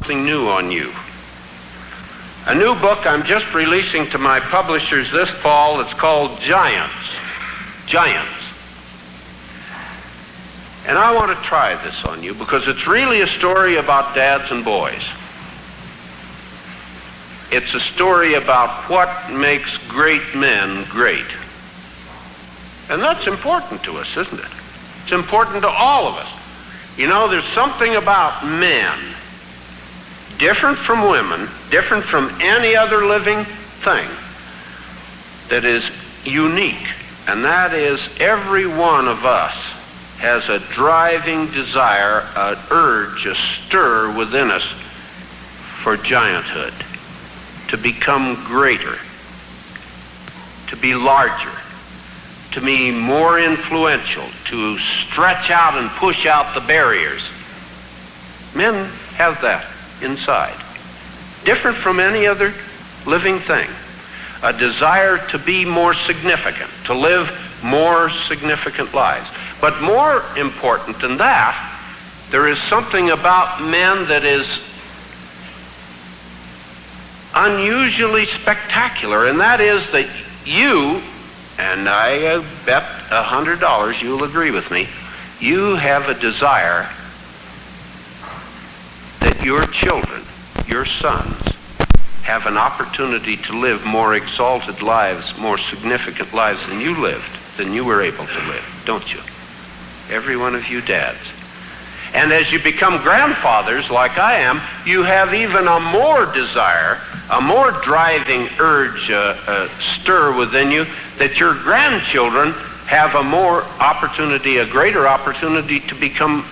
something new on you. A new book I'm just releasing to my publishers this fall. It's called Giants. Giants. And I want to try this on you because it's really a story about dads and boys. It's a story about what makes great men great. And that's important to us, isn't it? It's important to all of us. You know, there's something about men, different from women, different from any other living thing, that is unique. And that is, every one of us has a driving desire, an urge, a stir within us for gianthood, to become greater, to be larger, to be more influential, to stretch out and push out the barriers. Men have that inside, different from any other living thing. A desire to be more significant, to live more significant lives. But more important than that, there is something about men that is unusually spectacular, and that is that you, and I bet $100 you'll agree with me, you have a desire that your children, your sons, have an opportunity to live more exalted lives, more significant lives than you lived, than you were able to live, don't you? Every one of you dads. And as you become grandfathers, like I am, you have even a more desire, a more driving urge, a stir within you, that your grandchildren have a more opportunity, a greater opportunity to become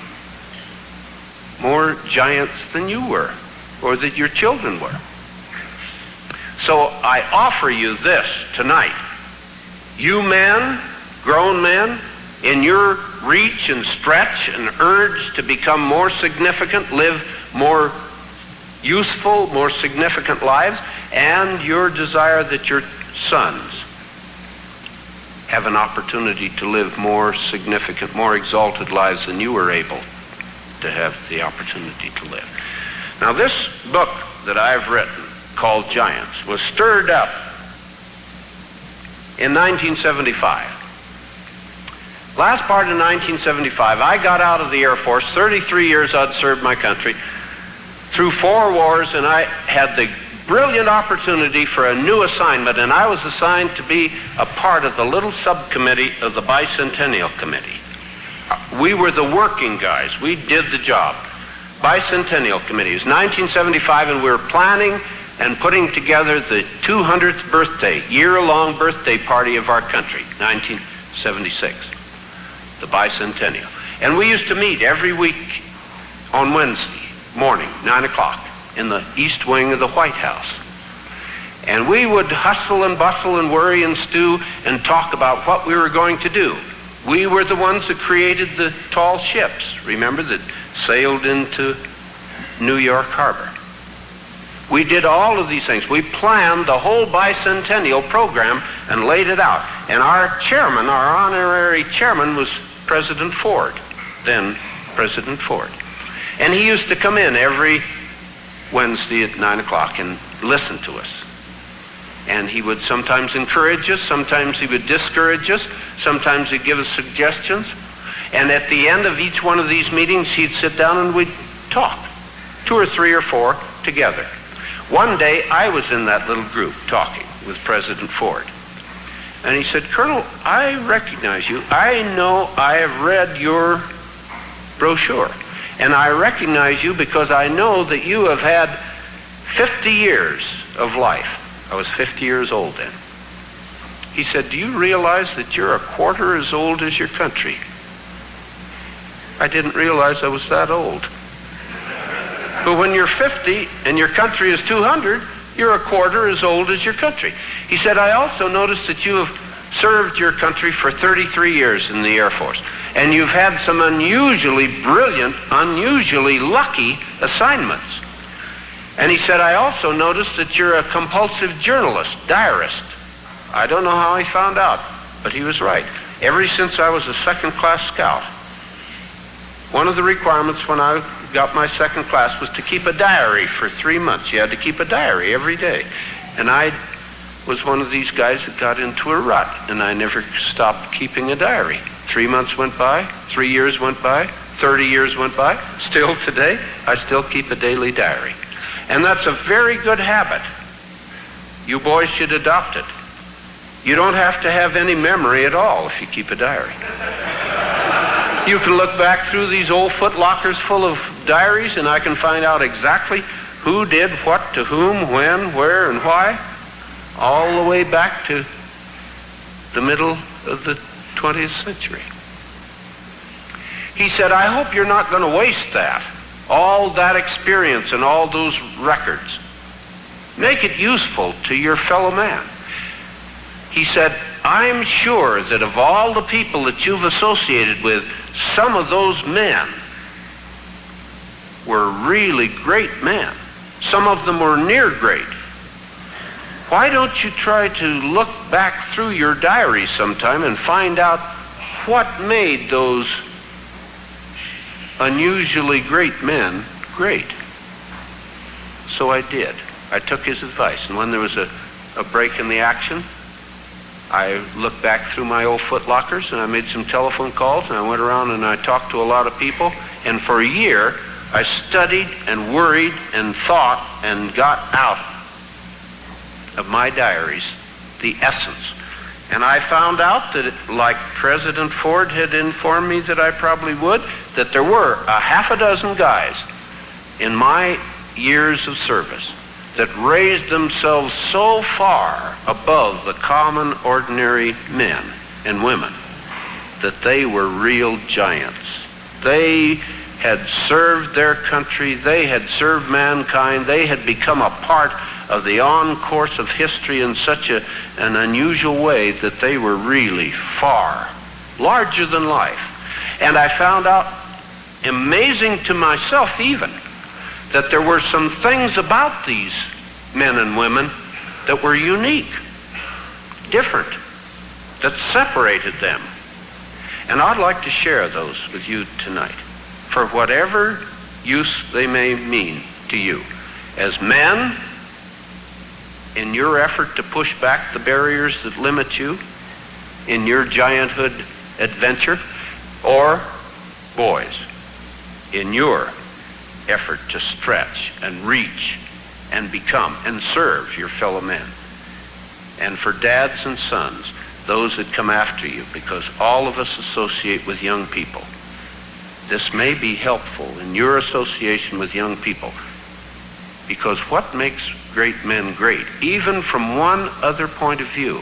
more giants than you were, or that your children were. So I offer you this tonight. You men, grown men, in your reach and stretch and urge to become more significant, live more useful, more significant lives, and your desire that your sons have an opportunity to live more significant, more exalted lives than you were able to have the opportunity to live. Now, this book that I've written, called Giants, was stirred up in 1975. Last part of 1975, I got out of the Air Force. 33 years I'd served my country through 4 wars, and I had the brilliant opportunity for a new assignment, and I was assigned to be a part of the little subcommittee of the Bicentennial Committee. We were the working guys. We did the job. Bicentennial Committee. It was 1975, and we were planning and putting together the 200th birthday, year-long birthday party of our country, 1976, the Bicentennial. And we used to meet every week on Wednesday morning, 9 o'clock, in the east wing of the White House. And we would hustle and bustle and worry and stew and talk about what we were going to do. We were the ones that created the tall ships, remember, that sailed into New York Harbor. We did all of these things. We planned the whole bicentennial program and laid it out. And our chairman, our honorary chairman, was President Ford, then President Ford. And he used to come in every Wednesday at 9 o'clock and listen to us. And he would sometimes encourage us, sometimes he would discourage us, sometimes he'd give us suggestions. And at the end of each one of these meetings, he'd sit down and we'd talk, 2 or 3 or 4 together. One day, I was in that little group talking with President Ford. And he said, "Colonel, I recognize you. I know I have read your brochure. And I recognize you because I know that you have had 50 years of life." I was 50 years old then. He said, "Do you realize that you're a quarter as old as your country?" I didn't realize I was that old. But when you're 50 and your country is 200, you're a quarter as old as your country. He said, "I also noticed that you have served your country for 33 years in the Air Force. And you've had some unusually brilliant, unusually lucky assignments." And he said, "I also noticed that you're a compulsive journalist, diarist." I don't know how he found out, but he was right. Ever since I was a second-class scout, One of the requirements when I got my second class was to keep a diary for 3 months. You had to keep a diary every day. And I was one of these guys that got into a rut, and I never stopped keeping a diary. 3 months went by, 3 years went by, 30 years went by. Still today, I still keep a daily diary. And that's a very good habit. You boys should adopt it. You don't have to have any memory at all if you keep a diary. You can look back through these old foot lockers full of diaries, and I can find out exactly who did what to whom, when, where, and why, all the way back to the middle of the 20th century. He said, I hope you're not going to waste that, all that experience and all those records. Make it useful to your fellow man. He said, I'm sure that of all the people that you've associated with, some of those men were really great men. Some of them were near great. Why don't you try to look back through your diary sometime and find out what made those unusually great men great? So I did. I took his advice, and when there was a break in the action, I looked back through my old foot lockers, and I made some telephone calls, and I went around and I talked to a lot of people, and for a year I studied and worried and thought and got out of my diaries the essence. And I found out that, like President Ford had informed me that I probably would, that there were a half a dozen guys in my years of service that raised themselves so far above the common, ordinary men and women that they were real giants. They had served their country, they had served mankind, they had become a part of the on-course of history in such an unusual way that they were really far larger than life. And I found out, amazing to myself even, that there were some things about these men and women that were unique, different, that separated them. And I'd like to share those with you tonight, for whatever use they may mean to you. As men, in your effort to push back the barriers that limit you in your gianthood adventure, or boys, in your effort to stretch and reach and become and serve your fellow men. And for dads and sons, those that come after you, because all of us associate with young people. This may be helpful in your association with young people, because what makes great men great, even from one other point of view,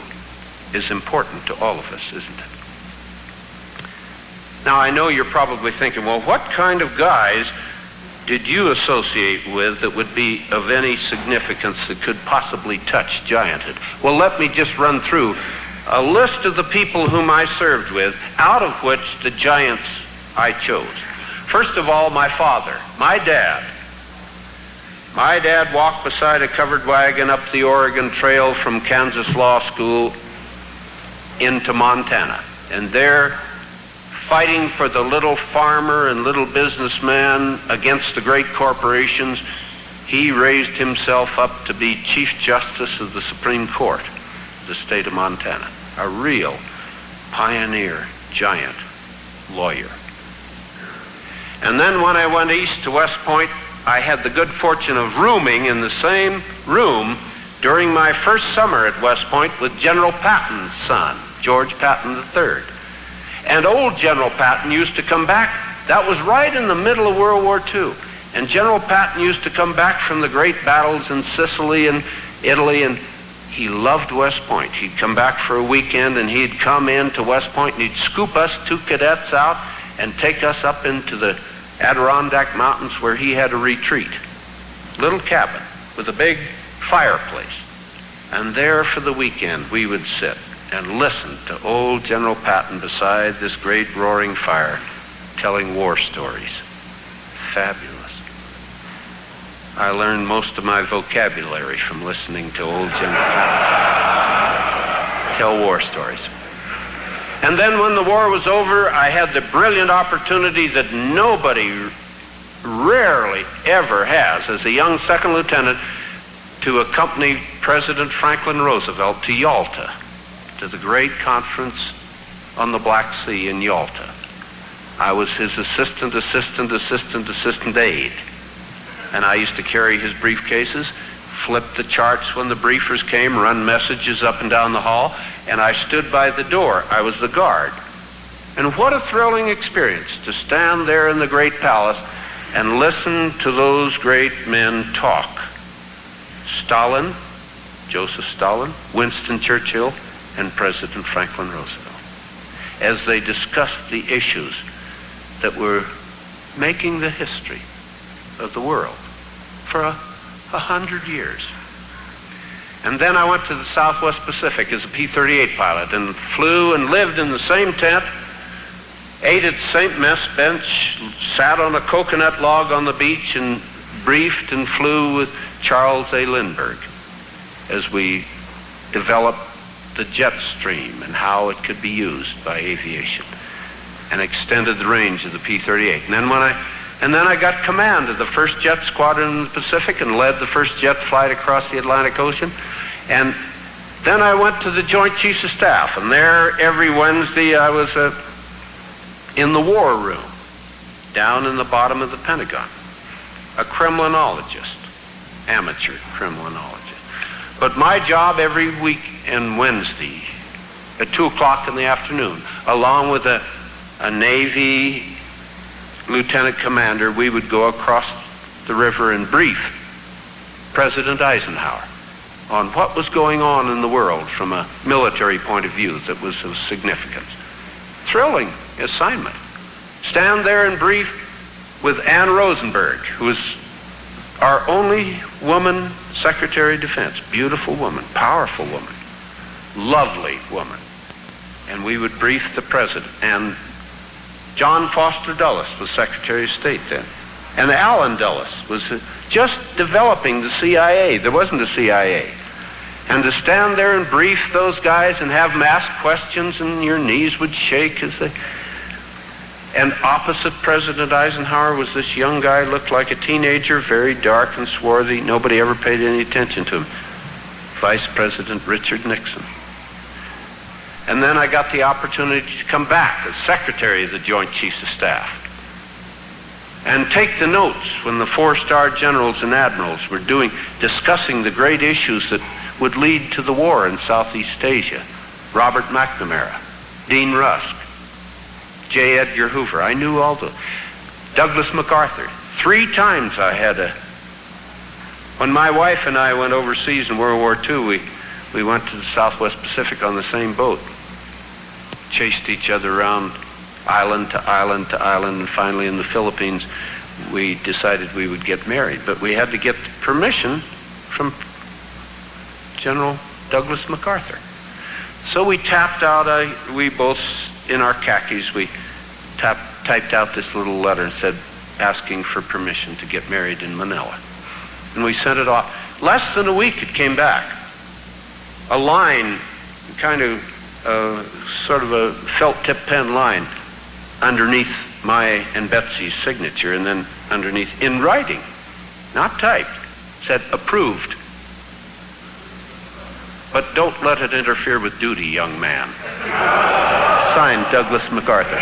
is important to all of us, isn't it? Now, I know you're probably thinking, well, what kind of guys did you associate with that would be of any significance that could possibly touch gianthood? Well, let me just run through a list of the people whom I served with, out of which the giants I chose. First of all, my father, my dad. My dad walked beside a covered wagon up the Oregon Trail from Kansas Law School into Montana. And there, fighting for the little farmer and little businessman against the great corporations, he raised himself up to be Chief Justice of the Supreme Court of the state of Montana. A real pioneer, giant lawyer. And then when I went east to West Point, I had the good fortune of rooming in the same room during my first summer at West Point with General Patton's son, George Patton III. And old General Patton used to come back. That was right in the middle of World War II. And General Patton used to come back from the great battles in Sicily and Italy, and he loved West Point. He'd come back for a weekend, and he'd come into West Point, and he'd scoop us two cadets out and take us up into the Adirondack Mountains where he had a retreat. Little cabin with a big fireplace. And there for the weekend we would sit and listen to old General Patton beside this great roaring fire telling war stories. Fabulous. I learned most of my vocabulary from listening to old General Patton tell war stories. And then when the war was over, I had the brilliant opportunity that nobody rarely ever has, as a young second lieutenant, to accompany President Franklin Roosevelt to Yalta, to the great conference on the Black Sea in Yalta. I was his assistant aide. And I used to carry his briefcases, flip the charts when the briefers came, run messages up and down the hall, and I stood by the door. I was the guard. And what a thrilling experience to stand there in the great palace and listen to those great men talk. Stalin, Joseph Stalin, Winston Churchill, and President Franklin Roosevelt, as they discussed the issues that were making the history of the world for 100 years. And then I went to the Southwest Pacific as a P-38 pilot and flew and lived in the same tent, ate at the same mess bench, sat on a coconut log on the beach and briefed and flew with Charles A. Lindbergh as we developed the jet stream and how it could be used by aviation and extended the range of the P-38. And then I got command of the 1st Jet Squadron in the Pacific and led the 1st jet flight across the Atlantic Ocean. And then I went to the Joint Chiefs of Staff, and there every Wednesday I was in the war room, down in the bottom of the Pentagon, a Kremlinologist, amateur Kremlinologist. But my job every week and Wednesday at 2 o'clock in the afternoon, along with a Navy lieutenant commander, we would go across the river and brief President Eisenhower on what was going on in the world from a military point of view that was of significance. Thrilling assignment. Stand there and brief with Ann Rosenberg, who was our only woman Secretary of Defense. Beautiful woman, powerful woman, lovely woman. And we would brief the president. And John Foster Dulles was Secretary of State then. And Allen Dulles was just developing the CIA. There wasn't a CIA. And to stand there and brief those guys and have mass questions and your knees would shake as they... And opposite President Eisenhower was this young guy, looked like a teenager, very dark and swarthy. Nobody ever paid any attention to him. Vice President Richard Nixon. And then I got the opportunity to come back as Secretary of the Joint Chiefs of Staff and take the notes when the 4-star generals and admirals were discussing the great issues that would lead to the war in Southeast Asia. Robert McNamara, Dean Rusk, J. Edgar Hoover. I knew all the... Douglas MacArthur. 3 times I had when my wife and I went overseas in World War II, we went to the Southwest Pacific on the same boat. Chased each other around island to island to island, and finally in the Philippines we decided we would get married. But we had to get permission from General Douglas MacArthur. So we tapped out, we both in our khakis, we typed out this little letter and said, asking for permission to get married in Manila. And we sent it off. Less than a week it came back. A line, kind of sort of a felt tip pen line underneath my and Betsy's signature, and then underneath, in writing, not typed, said approved. But don't let it interfere with duty, young man. Signed, Douglas MacArthur.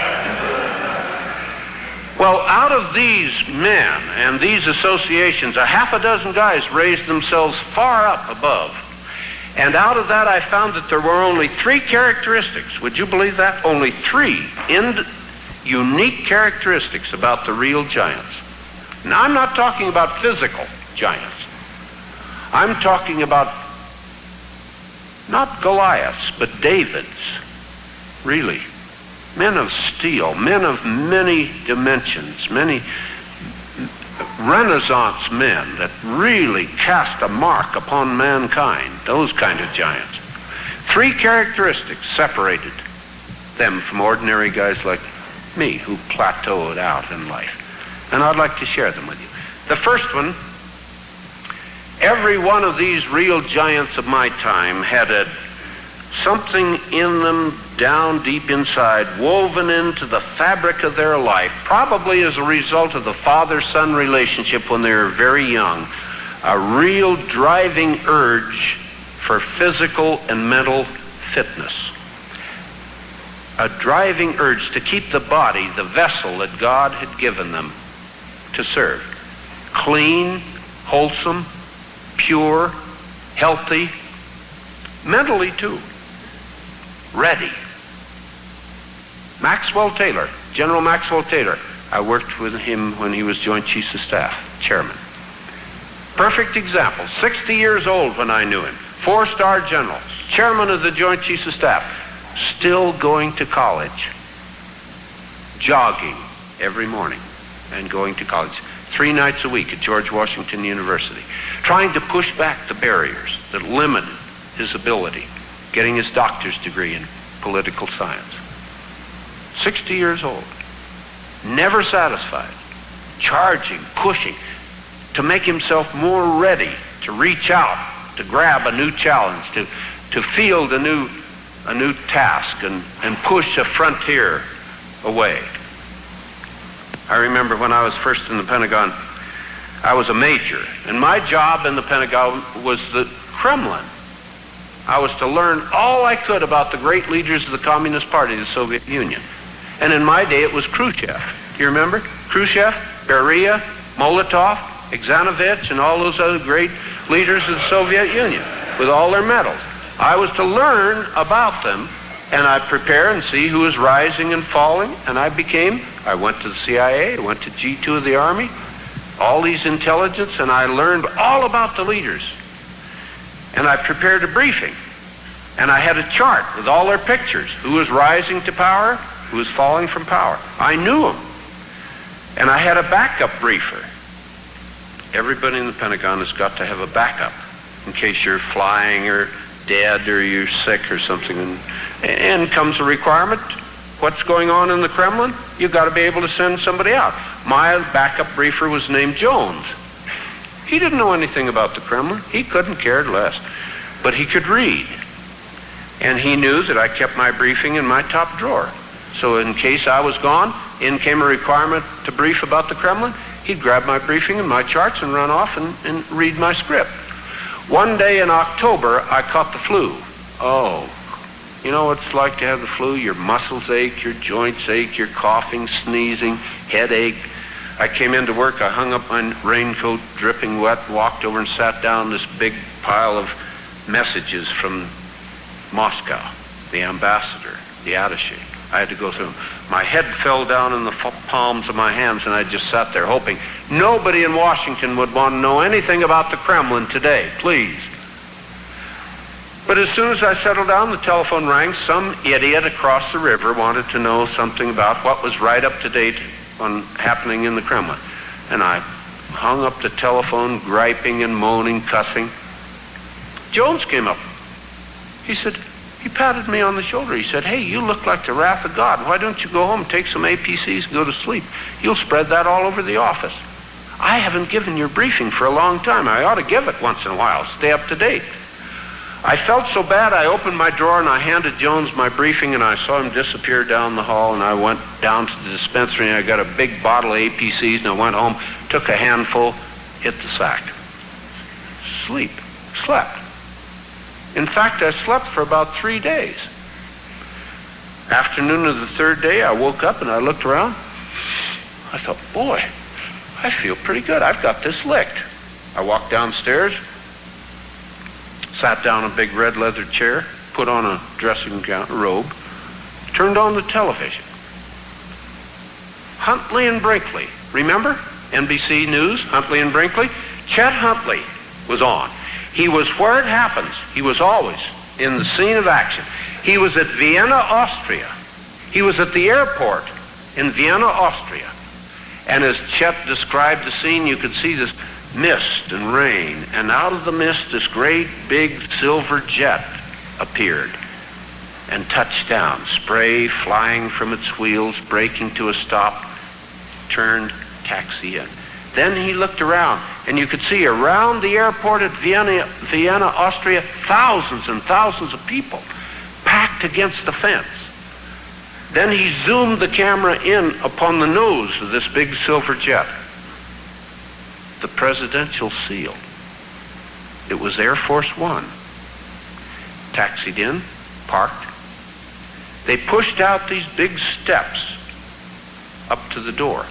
Well, out of these men and these associations, a half a dozen guys raised themselves far up above. And out of that, I found that there were only 3 characteristics. Would you believe that? Only 3 unique characteristics about the real giants. Now, I'm not talking about physical giants. I'm talking about not Goliaths, but Davids. Really. Men of steel, men of many dimensions, many Renaissance men that really cast a mark upon mankind, those kind of giants. 3 characteristics separated them from ordinary guys like me who plateaued out in life. And I'd like to share them with you. The first one, every one of these real giants of my time had something in them down deep inside, woven into the fabric of their life, probably as a result of the father-son relationship when they were very young, a real driving urge for physical and mental fitness. A driving urge to keep the body, the vessel that God had given them to serve, clean, wholesome, pure, healthy, mentally too, ready. Maxwell Taylor, General Maxwell Taylor, I worked with him when he was Joint Chiefs of Staff, chairman. Perfect example, 60 years old when I knew him, 4-star general, chairman of the Joint Chiefs of Staff, still going to college, jogging every morning and going to college 3 nights a week at George Washington University, trying to push back the barriers that limited his ability, getting his doctor's degree in political science. 60 years old, never satisfied, charging, pushing, to make himself more ready to reach out, to grab a new challenge, to field a new task and push a frontier away. I remember when I was first in the Pentagon, I was a major, and my job in the Pentagon was the Kremlin. I was to learn all I could about the great leaders of the Communist Party, the Soviet Union. And in my day, it was Khrushchev. Do you remember? Khrushchev, Beria, Molotov, Exanovich, and all those other great leaders of the Soviet Union with all their medals. I was to learn about them, and I prepare and see who was rising and falling, and I went to the CIA, I went to G2 of the Army, all these intelligence, and I learned all about the leaders. And I prepared a briefing, and I had a chart with all their pictures, who was rising to power, who was falling from power. I knew them. And I had a backup briefer. Everybody in the Pentagon has got to have a backup in case you're flying or dead or you're sick or something. And comes a requirement. What's going on in the Kremlin? You've got to be able to send somebody out. My backup briefer was named Jones. He didn't know anything about the Kremlin. He couldn't care less. But he could read. And he knew that I kept my briefing in my top drawer. So in case I was gone, in came a requirement to brief about the Kremlin. He'd grab my briefing and my charts and run off and read my script. One day in October, I caught the flu. Oh, you know what it's like to have the flu? Your muscles ache, your joints ache, you're coughing, sneezing, headache. I came into work, I hung up my raincoat, dripping wet, walked over and sat down this big pile of messages from Moscow, the ambassador, the attaché. I had to go through them. My head fell down in the palms of my hands, and I just sat there hoping nobody in Washington would want to know anything about the Kremlin today, please. But as soon as I settled down, the telephone rang. Some idiot across the river wanted to know something about what was right up to date on happening in the Kremlin. And I hung up the telephone, griping and moaning, cussing. Jones came up. He patted me on the shoulder. He said, "Hey, you look like the wrath of God. Why don't you go home, take some APCs, and go to sleep? You'll spread that all over the office. I haven't given your briefing for a long time. I ought to give it once in a while, stay up to date." I felt so bad, I opened my drawer and I handed Jones my briefing, and I saw him disappear down the hall, and I went down to the dispensary and I got a big bottle of APCs, and I went home, took a handful, hit the sack. Slept. In fact, I slept for about 3 days. Afternoon of the 3rd day, I woke up and I looked around. I thought, boy, I feel pretty good. I've got this licked. I walked downstairs, sat down in a big red leather chair, put on a dressing gown, robe, turned on the television. Huntley and Brinkley, remember? NBC News, Huntley and Brinkley? Chet Huntley was on. He was where it happens. He was always in the scene of action. He was at Vienna, Austria. He was at the airport in Vienna, Austria. And as Chet described the scene, you could see this mist and rain, and out of the mist, this great big silver jet appeared and touched down, spray flying from its wheels, braking to a stop, turned, taxi in. Then he looked around, and you could see around the airport at Vienna, Austria, thousands and thousands of people packed against the fence. Then he zoomed the camera in upon the nose of this big silver jet. The presidential seal. It was Air Force One. Taxied in, parked. They pushed out these big steps up to the door.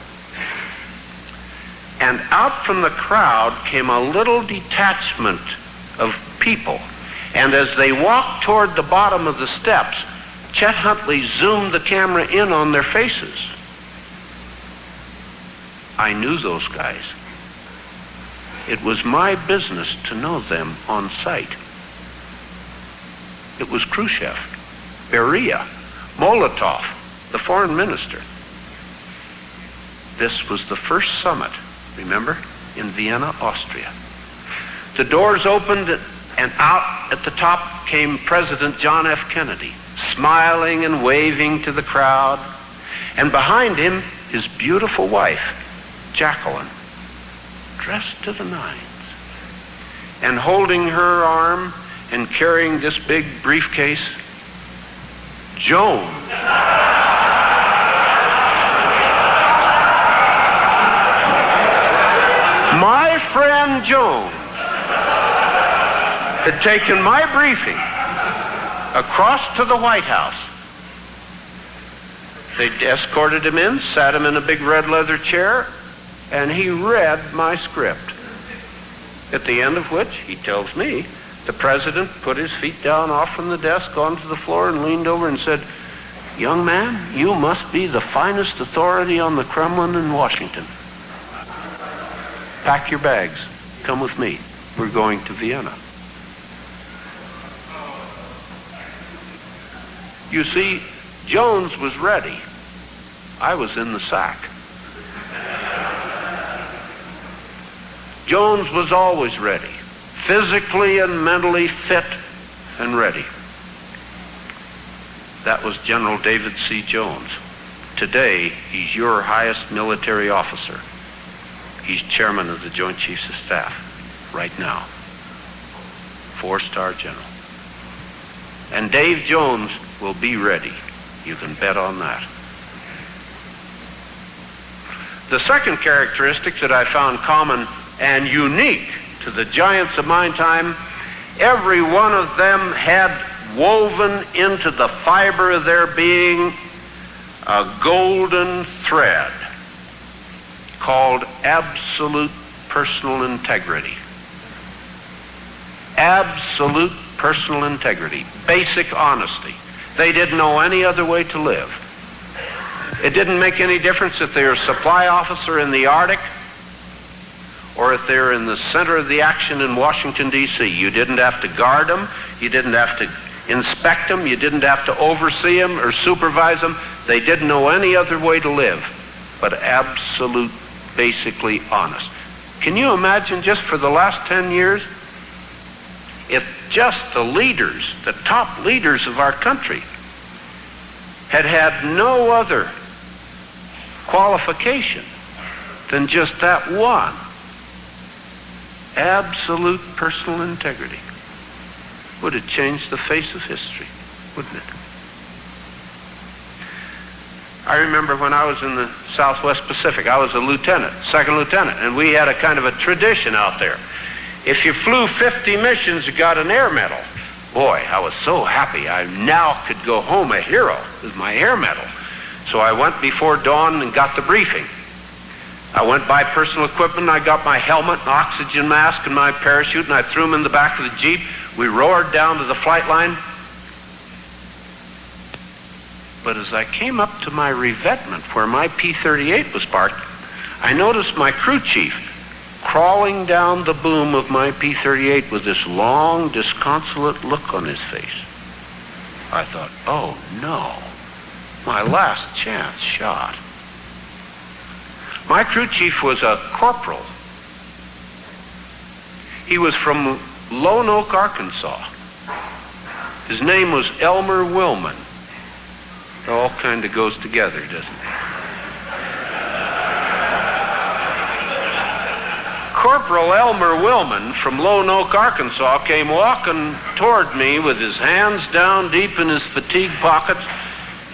And out from the crowd came a little detachment of people. And as they walked toward the bottom of the steps, Chet Huntley zoomed the camera in on their faces. I knew those guys. It was my business to know them on sight. It was Khrushchev, Beria, Molotov, the foreign minister. This was the first summit, remember, in Vienna, Austria. The doors opened and out at the top came President John F. Kennedy, smiling and waving to the crowd. And behind him, his beautiful wife, Jacqueline, dressed to the nines, and holding her arm and carrying this big briefcase, Joan. My friend Jones had taken my briefing across to the White House. They escorted him in, sat him in a big red leather chair, and he read my script. At the end of which, he tells me, the president put his feet down off from the desk onto the floor and leaned over and said, "Young man, you must be the finest authority on the Kremlin in Washington. Pack your bags. Come with me. We're going to Vienna." You see, Jones was ready. I was in the sack. Jones was always ready, physically and mentally fit and ready. That was General David C. Jones. Today, he's your highest military officer. He's chairman of the Joint Chiefs of Staff right now. 4-star general. And Dave Jones will be ready. You can bet on that. The second characteristic that I found common and unique to the giants of my time, every one of them had woven into the fiber of their being a golden thread called absolute personal integrity. Absolute personal integrity, basic honesty. They didn't know any other way to live. It didn't make any difference if they were a supply officer in the Arctic or if they were in the center of the action in Washington, D.C. You didn't have to guard them. You didn't have to inspect them. You didn't have to oversee them or supervise them. They didn't know any other way to live but absolute, basically honest. Can you imagine just for the last 10 years, if just the leaders, the top leaders of our country, had had no other qualification than just that one, absolute personal integrity, would have changed the face of history, wouldn't it? I remember when I was in the Southwest Pacific, I was a lieutenant, second lieutenant, and we had a kind of a tradition out there. If you flew 50 missions, you got an air medal. Boy, I was so happy. I now could go home a hero with my air medal. So I went before dawn and got the briefing. I went by personal equipment, I got my helmet, and oxygen mask, and my parachute, and I threw them in the back of the Jeep. We roared down to the flight line. But as I came up to my revetment where my P-38 was parked, I noticed my crew chief crawling down the boom of my P-38 with this long, disconsolate look on his face. I thought, oh no, my last chance shot. My crew chief was a corporal. He was from Lone Oak, Arkansas. His name was Elmer Willman. It all kind of goes together, doesn't it? Corporal Elmer Willman from Lone Oak, Arkansas came walking toward me with his hands down deep in his fatigue pockets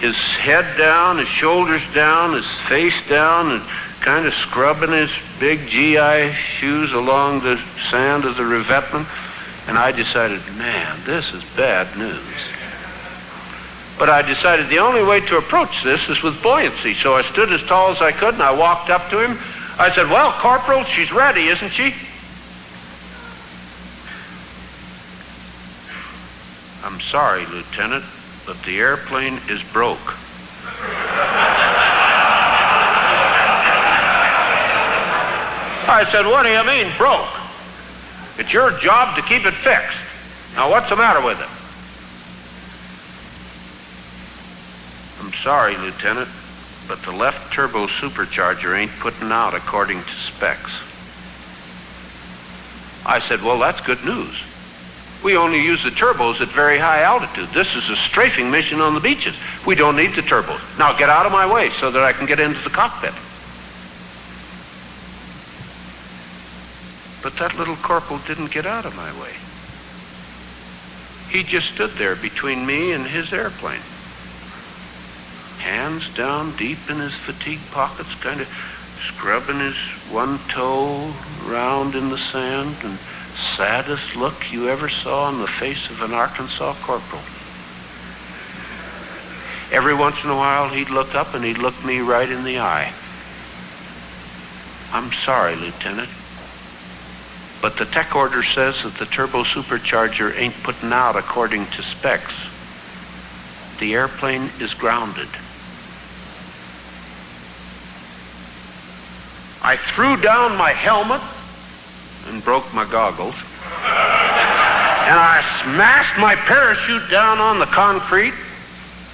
his head down, his shoulders down, his face down, and kind of scrubbing his big GI shoes along the sand of the revetment. And I decided, man, this is bad news. But I decided the only way to approach this is with buoyancy. So I stood as tall as I could, and I walked up to him. I said, well, Corporal, she's ready, isn't she? I'm sorry, Lieutenant, but the airplane is broke. I said, what do you mean, broke? It's your job to keep it fixed. Now, what's the matter with it? I'm sorry, Lieutenant, but the left turbo supercharger ain't putting out according to specs. I said, well, that's good news. We only use the turbos at very high altitude. This is a strafing mission on the beaches. We don't need the turbos. Now get out of my way so that I can get into the cockpit. But that little corporal didn't get out of my way. He just stood there between me and his airplane. Hands down deep in his fatigue pockets, kind of scrubbing his one toe around in the sand, and saddest look you ever saw on the face of an Arkansas corporal. Every once in a while he'd look up and he'd look me right in the eye. I'm sorry, Lieutenant, but the tech order says that the turbo supercharger ain't putting out according to specs. The airplane is grounded. I threw down my helmet and broke my goggles. And I smashed my parachute down on the concrete,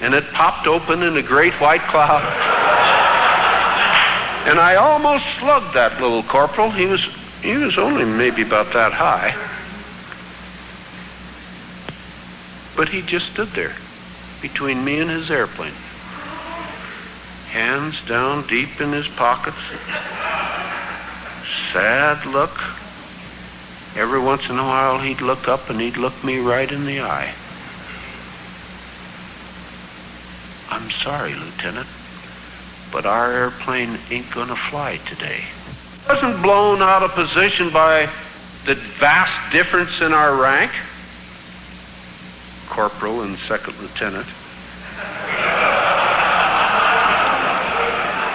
and it popped open in a great white cloud. And I almost slugged that little corporal. He was only maybe about that high. But he just stood there between me and his airplane. Hands down deep in his pockets. Sad look. Every once in a while he'd look up and he'd look me right in the eye. I'm sorry, Lieutenant, but our airplane ain't gonna fly today. It wasn't blown out of position by the vast difference in our rank. Corporal and second lieutenant.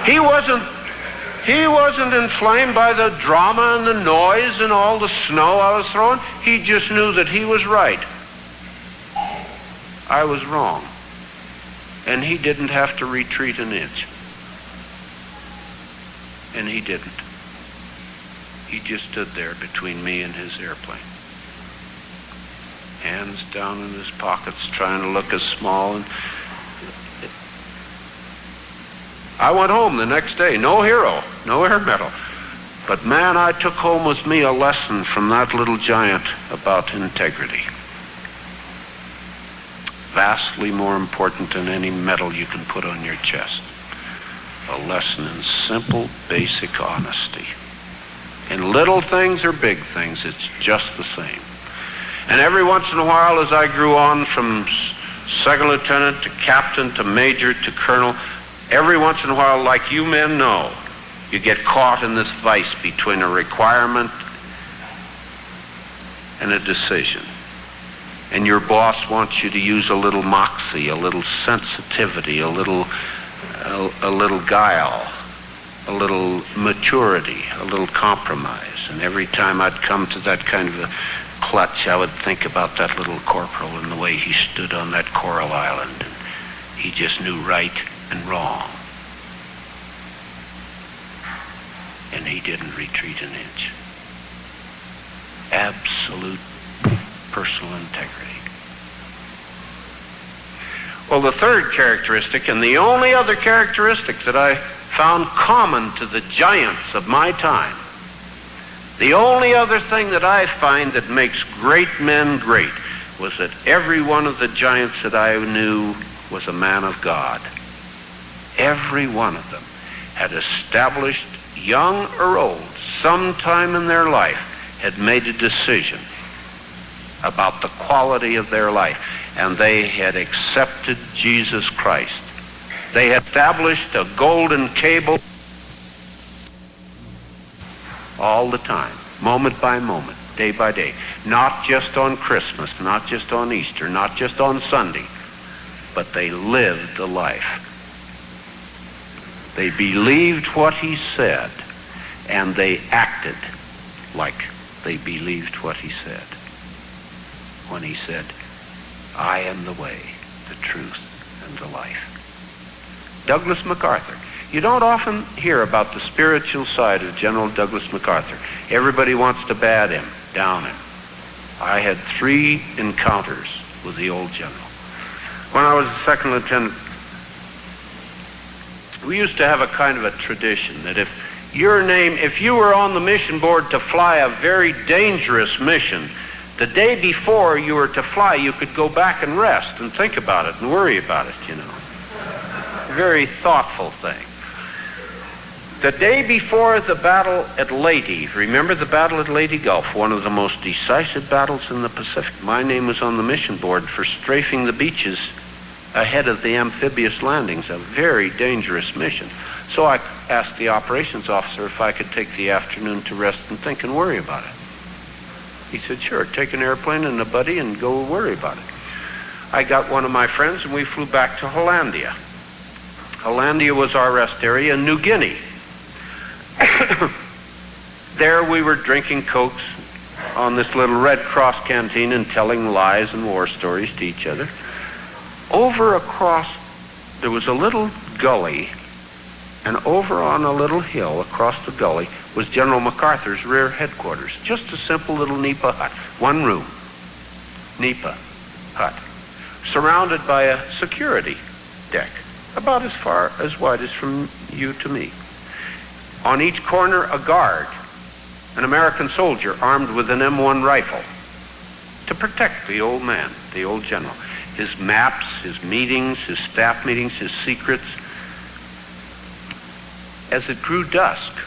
He wasn't inflamed by the drama and the noise and all the snow I was throwing. He just knew that he was right. I was wrong. And he didn't have to retreat an inch. And he didn't. He just stood there between me and his airplane. Hands down in his pockets, trying to look as small. And I went home the next day. No hero, no air medal. But man, I took home with me a lesson from that little giant about integrity. Vastly more important than any medal you can put on your chest. A lesson in simple, basic honesty. In little things or big things, it's just the same. And every once in a while, as I grew on from second lieutenant to captain to major to colonel, every once in a while, like you men know, you get caught in this vice between a requirement and a decision. And your boss wants you to use a little moxie, a little sensitivity, a little guile, a little maturity, a little compromise. And every time I'd come to that kind of a clutch, I would think about that little corporal and the way he stood on that coral island. And he just knew right and wrong. And he didn't retreat an inch. Absolute personal integrity. Well, the third characteristic, and the only other characteristic that I found common to the giants of my time, the only other thing that I find that makes great men great, was that every one of the giants that I knew was a man of God. Every one of them had established, young or old, sometime in their life, had made a decision about the quality of their life, and they had accepted Jesus Christ They had established a golden cable all the time, moment by moment, day by day. Not just on Christmas, not just on Easter, not just on Sunday, but they lived the life. They believed what he said, and they acted like they believed what he said. When he said, I am the way, the truth, and the life. Douglas MacArthur. You don't often hear about the spiritual side of General Douglas MacArthur. Everybody wants to bad him, down him. I had 3 encounters with the old general. When I was a second lieutenant, we used to have a kind of a tradition that if you were on the mission board to fly a very dangerous mission, the day before you were to fly, you could go back and rest and think about it and worry about it, you know. Very thoughtful thing. The day before the battle at Leyte, remember the battle at Leyte Gulf, one of the most decisive battles in the Pacific. My name was on the mission board for strafing the beaches ahead of the amphibious landings, a very dangerous mission. So I asked the operations officer if I could take the afternoon to rest and think and worry about it. He said, sure, take an airplane and a buddy and go worry about it. I got one of my friends and we flew back to Hollandia. Hollandia was our rest area in New Guinea. There we were drinking Cokes on this little Red Cross canteen and telling lies and war stories to each other. Over across, there was a little gully, and over on a little hill across the gully was General MacArthur's rear headquarters. Just a simple little NEPA hut, 1 room, NEPA hut, surrounded by a security deck, about as wide as from you to me. On each corner, a guard, an American soldier armed with an M1 rifle to protect the old man, the old general. His maps, his meetings, his staff meetings, his secrets. As it grew dusk,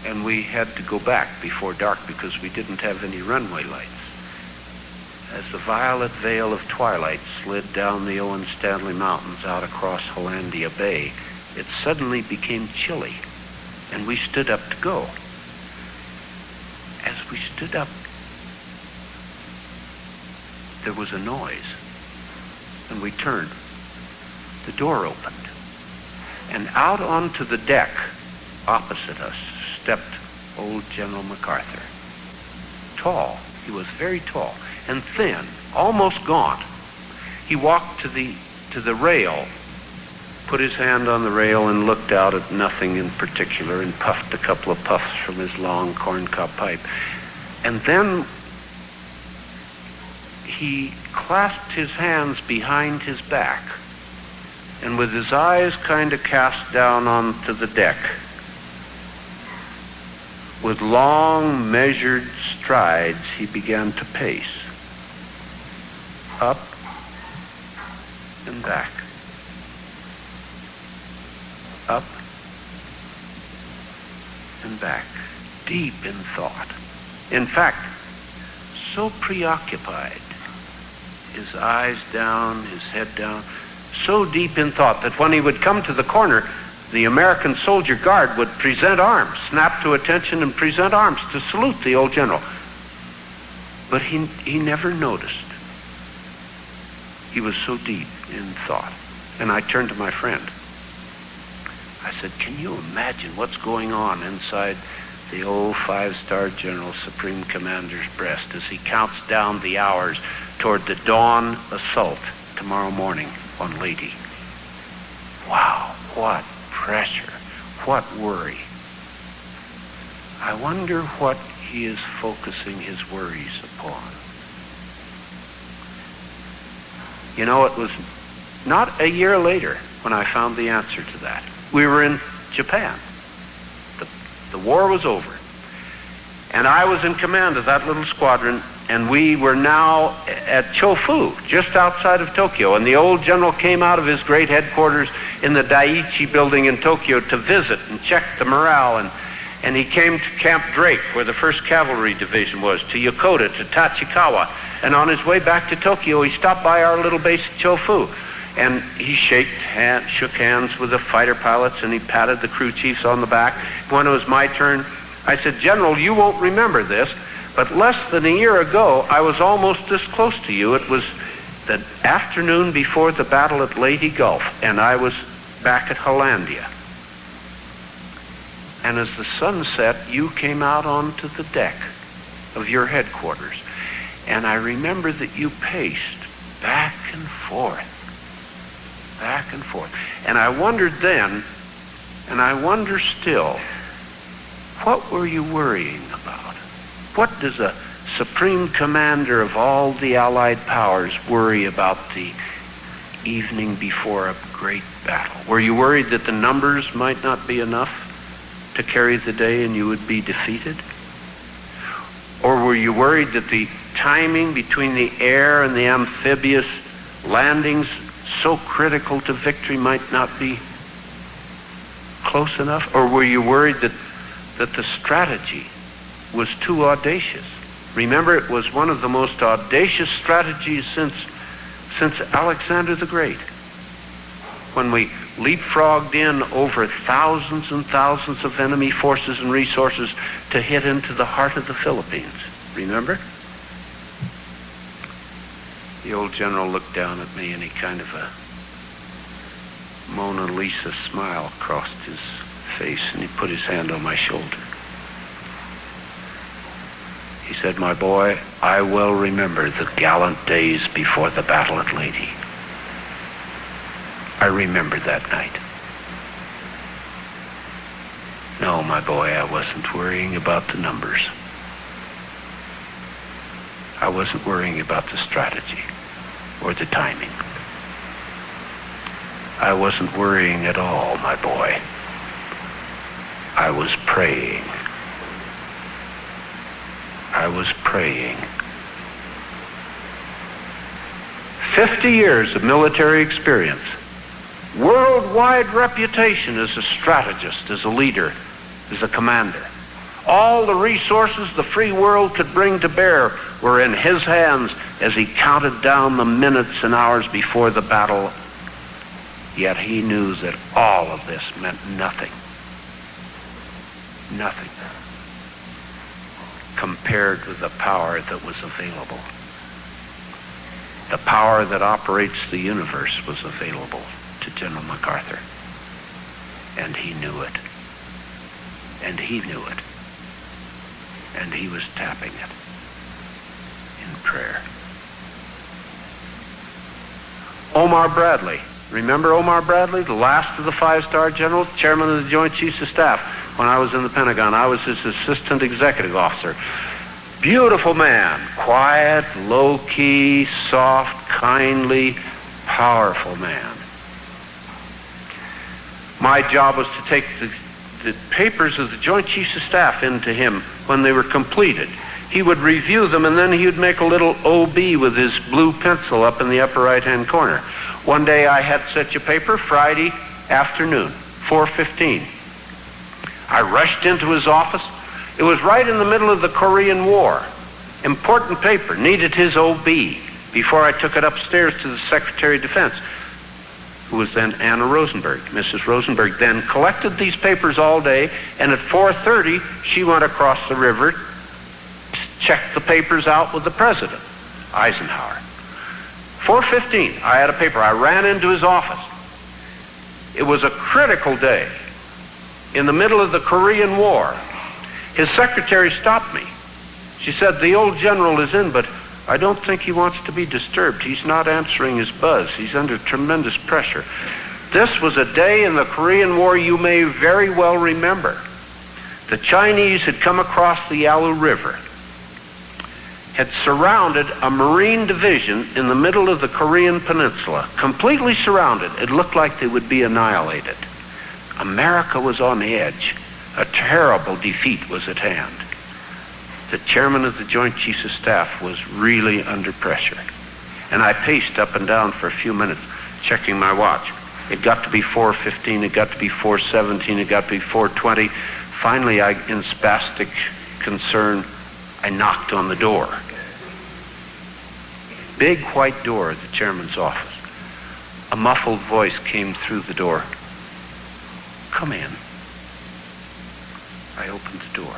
and we had to go back before dark because we didn't have any runway lights, as the violet veil of twilight slid down the Owen Stanley Mountains out across Hollandia Bay, it suddenly became chilly, and we stood up to go. As we stood up, there was a noise, and we turned. The door opened, and out onto the deck opposite us stepped old General MacArthur. Tall, he was very tall, and thin, almost gaunt. He walked to the rail, put his hand on the rail and looked out at nothing in particular and puffed a couple of puffs from his long corncob pipe. And then he clasped his hands behind his back, and with his eyes kind of cast down onto the deck, with long measured strides, he began to pace up and back, up and back, deep in thought. In fact, so preoccupied, his eyes down, his head down, so deep in thought that when he would come to the corner, the American soldier guard would present arms, snap to attention and present arms to salute the old general. But he never noticed. He was so deep in thought. And I turned to my friend. I said, can you imagine what's going on inside the old 5-star General Supreme Commander's breast as he counts down the hours toward the dawn assault tomorrow morning on Leyte? Wow, what pressure, what worry. I wonder what he is focusing his worries upon. You know, it was not a year later when I found the answer to that. We were in Japan. The war was over. And I was in command of that little squadron, and we were now at Chofu, just outside of Tokyo. And the old general came out of his great headquarters in the Daiichi building in Tokyo to visit and check the morale. And he came to Camp Drake, where the 1st Cavalry Division was, to Yokota, to Tachikawa. And on his way back to Tokyo, he stopped by our little base at Chofu. And he shook hands with the fighter pilots, and he patted the crew chiefs on the back. When it was my turn, I said, "General, you won't remember this, but less than a year ago, I was almost this close to you. It was the afternoon before the battle at Leyte Gulf, and I was back at Hollandia. And as the sun set, you came out onto the deck of your headquarters, and I remember that you paced back and forth. And I wondered then, and I wonder still, what were you worrying about? What does a supreme commander of all the Allied powers worry about the evening before a great battle? Were you worried that the numbers might not be enough to carry the day and you would be defeated? Or were you worried that the timing between the air and the amphibious landings, so critical to victory, might not be close enough? Or were you worried that the strategy was too audacious? Remember, it was one of the most audacious strategies since Alexander the Great, when we leapfrogged in over thousands and thousands of enemy forces and resources to hit into the heart of the Philippines. Remember? The old general looked down at me, and he kind of a Mona Lisa smile crossed his face, and he put his hand on my shoulder. He said, "My boy, I well remember the gallant days before the battle at Leyte. I remember that night. No, my boy, I wasn't worrying about the numbers. I wasn't worrying about the strategy or the timing. I wasn't worrying at all, my boy. I was praying. I was praying." 50 years of military experience, worldwide reputation as a strategist, as a leader, as a commander. All the resources the free world could bring to bear were in his hands as he counted down the minutes and hours before the battle. Yet he knew that all of this meant nothing. Nothing compared with the power that was available. The power that operates the universe was available to General MacArthur. And he knew it. And he knew it. And he was tapping it in prayer. Omar Bradley. Remember Omar Bradley, the last of the five-star generals, chairman of the Joint Chiefs of Staff? When I was in the Pentagon, I was his assistant executive officer. Beautiful man, quiet, low-key, soft, kindly, powerful man. My job was to take the papers of the Joint Chiefs of Staff into him when they were completed. He would review them, and then he would make a little OB with his blue pencil up in the upper right-hand corner. One day I had such a paper, Friday afternoon, 4:15. I rushed into his office. It was right in the middle of the Korean War. Important paper, needed his OB before I took it upstairs to the Secretary of Defense, who was then Anna Rosenberg. Mrs. Rosenberg then collected these papers all day, and at 4:30 she went across the river to check the papers out with the President, Eisenhower. 4:15, I had a paper. I ran into his office. It was a critical day in the middle of the Korean War. His secretary stopped me. She said, "The old general is in, but I don't think he wants to be disturbed. He's not answering his buzz. He's under tremendous pressure." This was a day in the Korean War you may very well remember. The Chinese had come across the Yalu River, had surrounded a Marine division in the middle of the Korean Peninsula, completely surrounded. It looked like they would be annihilated. America was on edge. A terrible defeat was at hand. The chairman of the Joint Chiefs of Staff was really under pressure. And I paced up and down for a few minutes, checking my watch. It got to be 4:15, it got to be 4:17, it got to be 4:20. Finally, in spastic concern, I knocked on the door. Big white door of the chairman's office. a muffled voice came through the door. "Come in." I opened the door.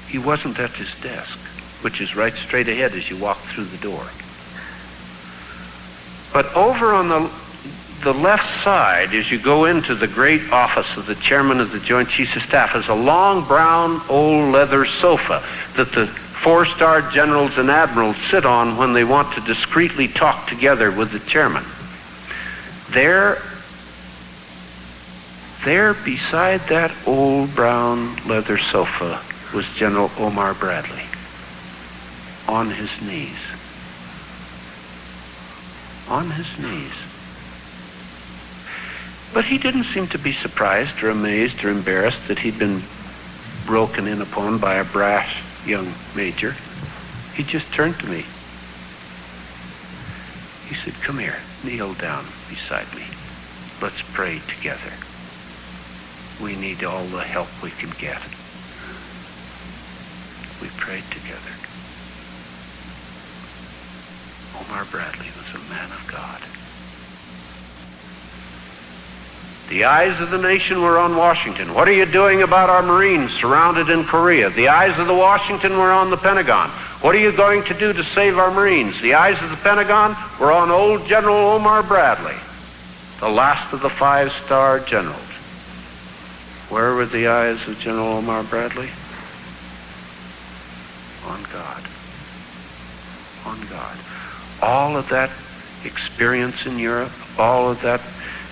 He wasn't at his desk, which is right straight ahead as you walk through the door. But over on the left side, as you go into the great office of the chairman of the Joint Chiefs of Staff, is a long brown old leather sofa that the 4-star generals and admirals sit on when they want to discreetly talk together with the chairman. There beside that old brown leather sofa was General Omar Bradley, on his knees. On his knees. But he didn't seem to be surprised or amazed or embarrassed that he'd been broken in upon by a brash young major. He just turned to me. He said, "Come here, kneel down beside me. Let's pray together. We need all the help we can get." We prayed together. Omar Bradley was a man of God. The eyes of the nation were on Washington. What are you doing about our Marines surrounded in Korea? The eyes of the Washington were on the Pentagon. What are you going to do to save our Marines? The eyes of the Pentagon were on old General Omar Bradley, the last of the 5-star generals. Where were the eyes of General Omar Bradley? On God. On God. All of that experience in Europe, all of that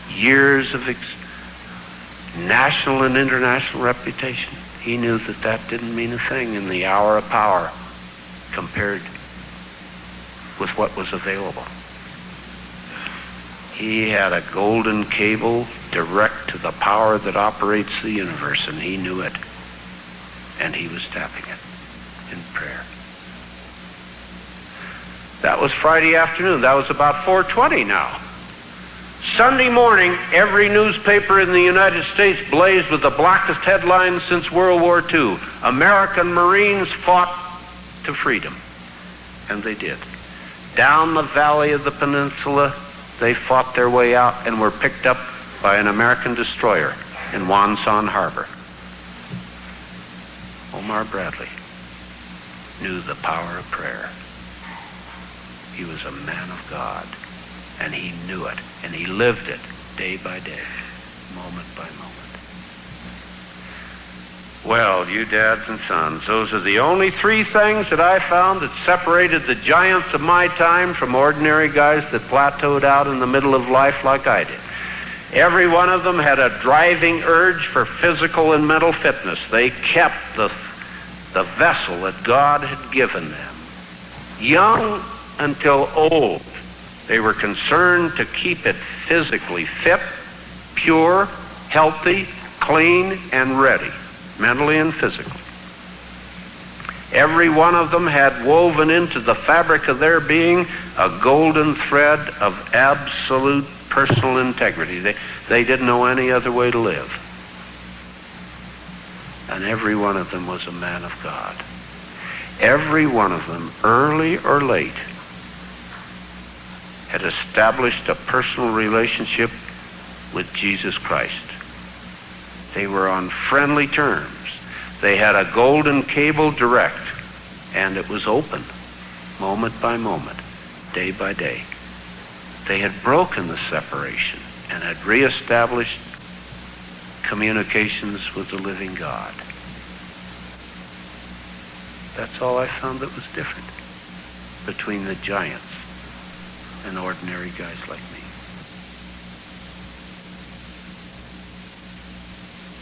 years of national and international reputation, he knew that that didn't mean a thing in the hour of power compared with what was available. He had a golden cable direct to the power that operates the universe, and he knew it, and he was tapping it in prayer. That was Friday afternoon. That was about 4:20 now. Sunday morning, every newspaper in the United States blazed with the blackest headlines since World War II. American Marines fought to freedom. And they did. Down the valley of the peninsula, they fought their way out and were picked up by an American destroyer in Wonsan Harbor. Omar Bradley knew the power of prayer. He was a man of God, and he knew it, and he lived it day by day, moment by moment. Well, you dads and sons, those are the only 3 things that I found that separated the giants of my time from ordinary guys that plateaued out in the middle of life like I did. Every one of them had a driving urge for physical and mental fitness. They kept the vessel that God had given them. Young until old, they were concerned to keep it physically fit, pure, healthy, clean, and ready, mentally and physically. Every one of them had woven into the fabric of their being a golden thread of absolute personal integrity. They didn't know any other way to live. And every one of them was a man of God. Every one of them, early or late, had established a personal relationship with Jesus Christ. They were on friendly terms. They had a golden cable direct, and it was open, moment by moment, day by day. They had broken the separation and had reestablished communications with the living God. That's all I found that was different between the giants and ordinary guys like me.